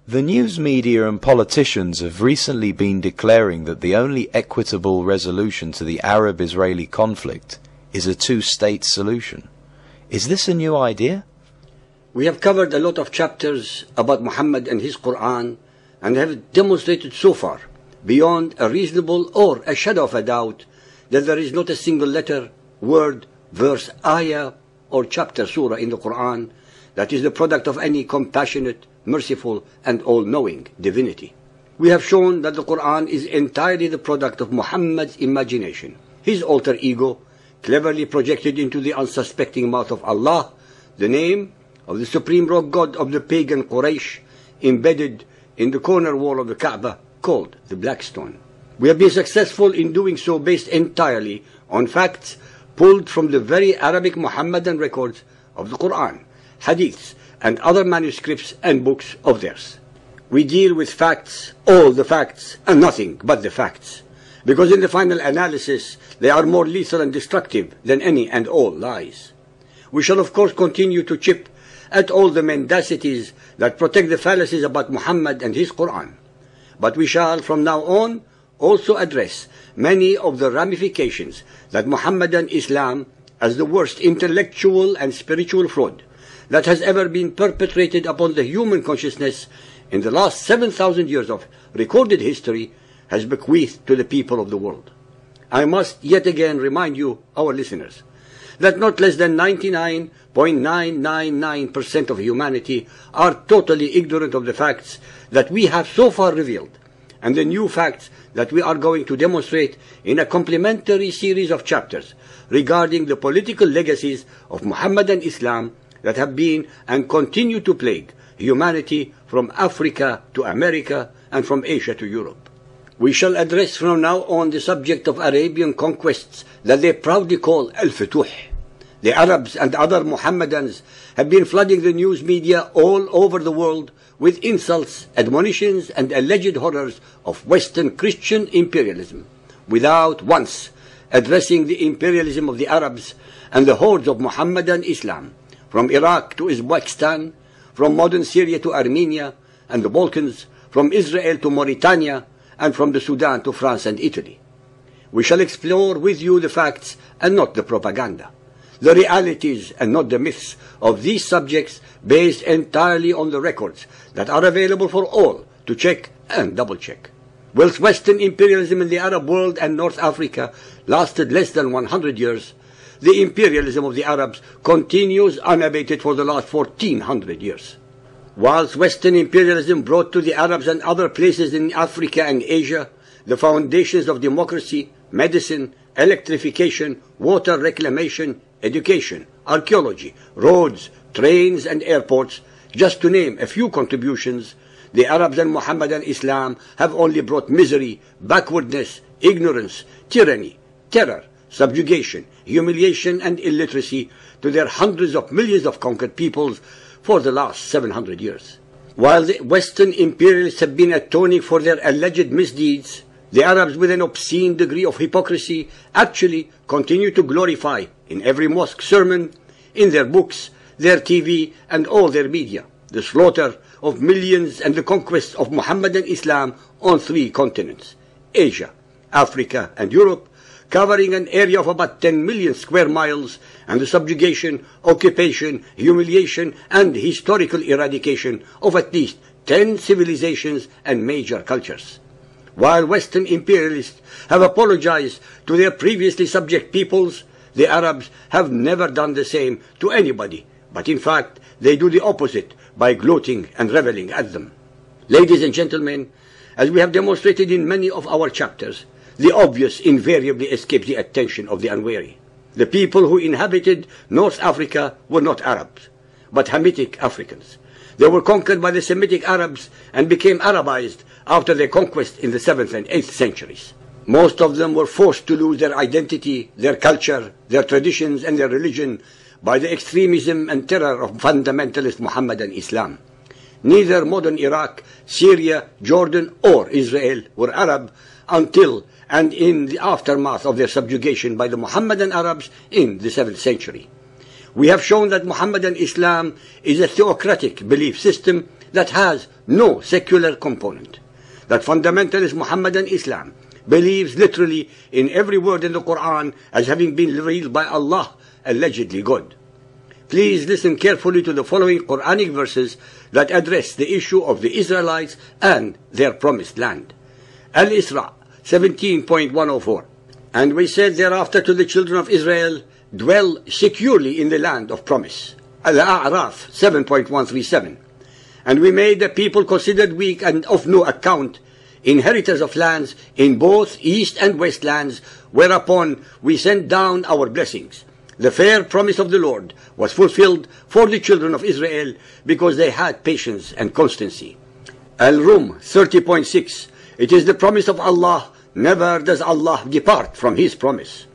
The news media and politicians have recently been declaring that the only equitable resolution to the Arab-Israeli conflict is a two-state solution. Is this a new idea? We have covered a lot of chapters about Muhammad and his Quran and have demonstrated so far, beyond a reasonable or a shadow of a doubt, that there is not a single letter, word, verse, ayah, or chapter surah in the Quran that is the product of any compassionate, merciful, and all-knowing divinity. We have shown that the Quran is entirely the product of Muhammad's imagination, his alter ego, cleverly projected into the unsuspecting mouth of Allah, the name of the supreme rock god of the pagan Quraysh, embedded in the corner wall of the Kaaba, called the Black Stone. We have been successful in doing so based entirely on facts pulled from the very Arabic Muhammadan records of the Quran, hadiths, and other manuscripts and books of theirs. We deal with facts, all the facts, and nothing but the facts, because in the final analysis they are more lethal and destructive than any and all lies. We shall of course continue to chip at all the mendacities that protect the fallacies about Muhammad and his Quran, but we shall from now on also address many of the ramifications that Muhammadan Islam, as the worst intellectual and spiritual fraud that has ever been perpetrated upon the human consciousness in the last 7,000 years of recorded history, has bequeathed to the people of the world. I must yet again remind you, our listeners, that not less than 99.999% of humanity are totally ignorant of the facts that we have so far revealed, and the new facts that we are going to demonstrate in a complementary series of chapters regarding the political legacies of Muhammadan Islam that have been and continue to plague humanity from Africa to America and from Asia to Europe. We shall address from now on the subject of Arabian conquests that they proudly call Al-Futuh. The Arabs and other Muhammadans have been flooding the news media all over the world with insults, admonitions, and alleged horrors of Western Christian imperialism, without once addressing the imperialism of the Arabs and the hordes of Muhammadan Islam, from Iraq to Uzbekistan, from modern Syria to Armenia and the Balkans, from Israel to Mauritania, and from the Sudan to France and Italy. We shall explore with you the facts and not the propaganda, the realities and not the myths of these subjects, based entirely on the records that are available for all to check and double-check. Whilst Western imperialism in the Arab world and North Africa lasted less than 100 years, the imperialism of the Arabs continues unabated for the last 1400 years. Whilst Western imperialism brought to the Arabs and other places in Africa and Asia the foundations of democracy, medicine, electrification, water reclamation, education, archaeology, roads, trains and airports, just to name a few contributions, the Arabs and Muhammadan Islam have only brought misery, backwardness, ignorance, tyranny, terror, subjugation, humiliation and illiteracy to their hundreds of millions of conquered peoples for the last 700 years. While the Western imperialists have been atoning for their alleged misdeeds, the Arabs, with an obscene degree of hypocrisy, actually continue to glorify in every mosque sermon, in their books, their TV and all their media, the slaughter of millions and the conquest of Muhammadan Islam on 3 continents, Asia, Africa and Europe, covering an area of about 10 million square miles, and the subjugation, occupation, humiliation and historical eradication of at least 10 civilizations and major cultures. While Western imperialists have apologized to their previously subject peoples, the Arabs have never done the same to anybody, but in fact they do the opposite by gloating and reveling at them. Ladies and gentlemen, as we have demonstrated in many of our chapters, the obvious invariably escapes the attention of the unwary. The people who inhabited North Africa were not Arabs, but Hamitic Africans. They were conquered by the Semitic Arabs and became Arabized after their conquest in the 7th and 8th centuries. Most of them were forced to lose their identity, their culture, their traditions and their religion by the extremism and terror of fundamentalist Muhammadan Islam. Neither modern Iraq, Syria, Jordan or Israel were Arab until and in the aftermath of their subjugation by the Muhammadan Arabs in the 7th century. We have shown that Muhammadan Islam is a theocratic belief system that has no secular component. That fundamentalist Muhammadan Islam believes literally in every word in the Quran as having been revealed by Allah, allegedly God. Please listen carefully to the following Quranic verses that address the issue of the Israelites and their promised land. Al-Isra 17.104. And we said thereafter to the children of Israel, dwell securely in the land of promise. Al-A'raf 7.137. And we made the people considered weak and of no account, inheritors of lands in both east and west lands, whereupon we sent down our blessings. The fair promise of the Lord was fulfilled for the children of Israel because they had patience and constancy. Al-Rum 30.6. It is the promise of Allah, never does Allah depart from His promise.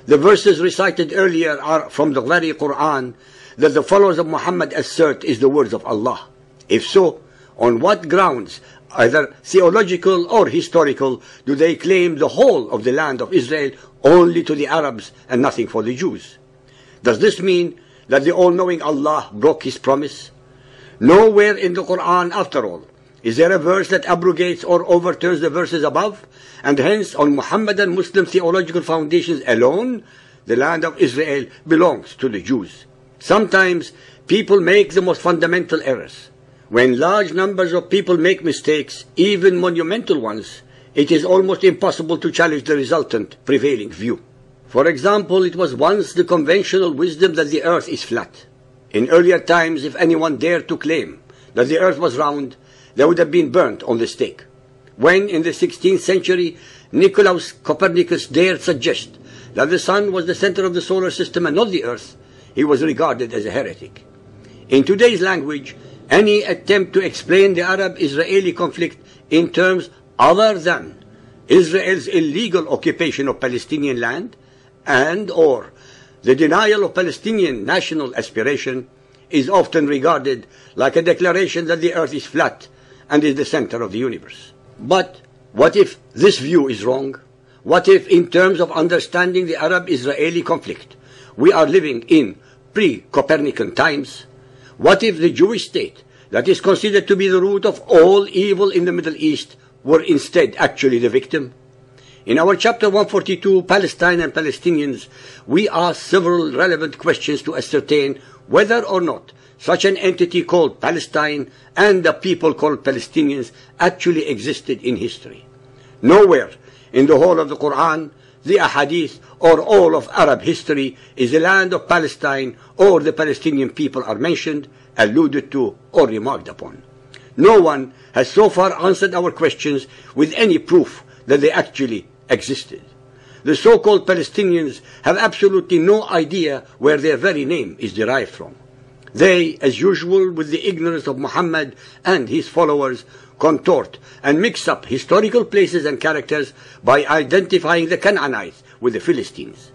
The verses recited earlier are from the very Quran that the followers of Muhammad assert is the words of Allah. If so, on what grounds, either theological or historical, do they claim the whole of the land of Israel only to the Arabs and nothing for the Jews? Does this mean that the all-knowing Allah broke His promise? Nowhere in the Quran, after all, is there a verse that abrogates or overturns the verses above, and hence on Muhammadan Muslim theological foundations alone, the land of Israel belongs to the Jews. Sometimes people make the most fundamental errors. When large numbers of people make mistakes, even monumental ones, it is almost impossible to challenge the resultant prevailing view. For example, it was once the conventional wisdom that the earth is flat. In earlier times, if anyone dared to claim that the earth was round, they would have been burnt on the stake. When, in the 16th century, Nicolaus Copernicus dared suggest that the sun was the center of the solar system and not the earth, he was regarded as a heretic. In today's language, any attempt to explain the Arab-Israeli conflict in terms other than Israel's illegal occupation of Palestinian land and or the denial of Palestinian national aspiration is often regarded like a declaration that the earth is flat and is the center of the universe. But what if this view is wrong? What if, in terms of understanding the Arab-Israeli conflict, we are living in pre-Copernican times? What if the Jewish state, that is considered to be the root of all evil in the Middle East, were instead actually the victim? In our chapter 142, Palestine and Palestinians, we ask several relevant questions to ascertain whether or not such an entity called Palestine and the people called Palestinians actually existed in history. Nowhere in the whole of the Quran, the Ahadith, or all of Arab history is the land of Palestine or the Palestinian people are mentioned, alluded to, or remarked upon. No one has so far answered our questions with any proof that they actually existed. The so-called Palestinians have absolutely no idea where their very name is derived from. They, as usual with the ignorance of Muhammad and his followers, contort and mix up historical places and characters by identifying the Canaanites with the Philistines.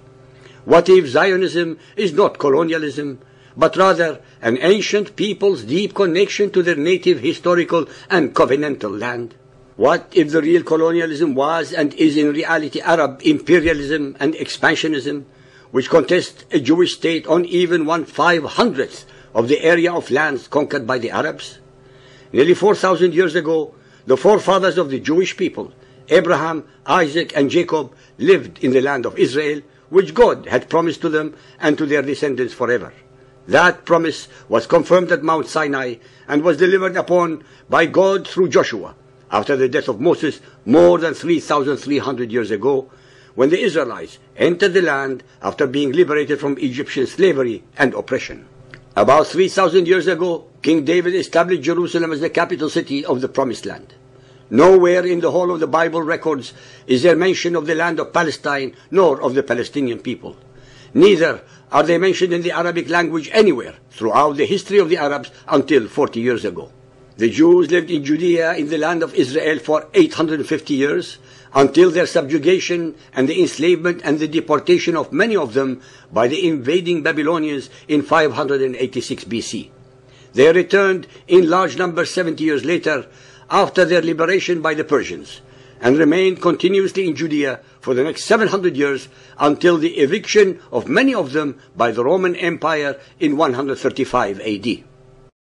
What if Zionism is not colonialism, but rather an ancient people's deep connection to their native historical and covenantal land? What if the real colonialism was and is in reality Arab imperialism and expansionism, which contests a Jewish state on even 1/500th of the area of lands conquered by the Arabs? Nearly 4,000 years ago, the forefathers of the Jewish people, Abraham, Isaac, and Jacob, lived in the land of Israel, which God had promised to them and to their descendants forever. That promise was confirmed at Mount Sinai and was delivered upon by God through Joshua after the death of Moses more than 3,300 years ago, when the Israelites entered the land after being liberated from Egyptian slavery and oppression. About 3,000 years ago, King David established Jerusalem as the capital city of the Promised Land. Nowhere in the whole of the Bible records is there mention of the land of Palestine nor of the Palestinian people. Neither are they mentioned in the Arabic language anywhere throughout the history of the Arabs until 40 years ago. The Jews lived in Judea in the land of Israel for 850 years, until their subjugation and the enslavement and the deportation of many of them by the invading Babylonians in 586 BC. They returned in large numbers 70 years later after their liberation by the Persians, and remained continuously in Judea for the next 700 years until the eviction of many of them by the Roman Empire in 135 AD.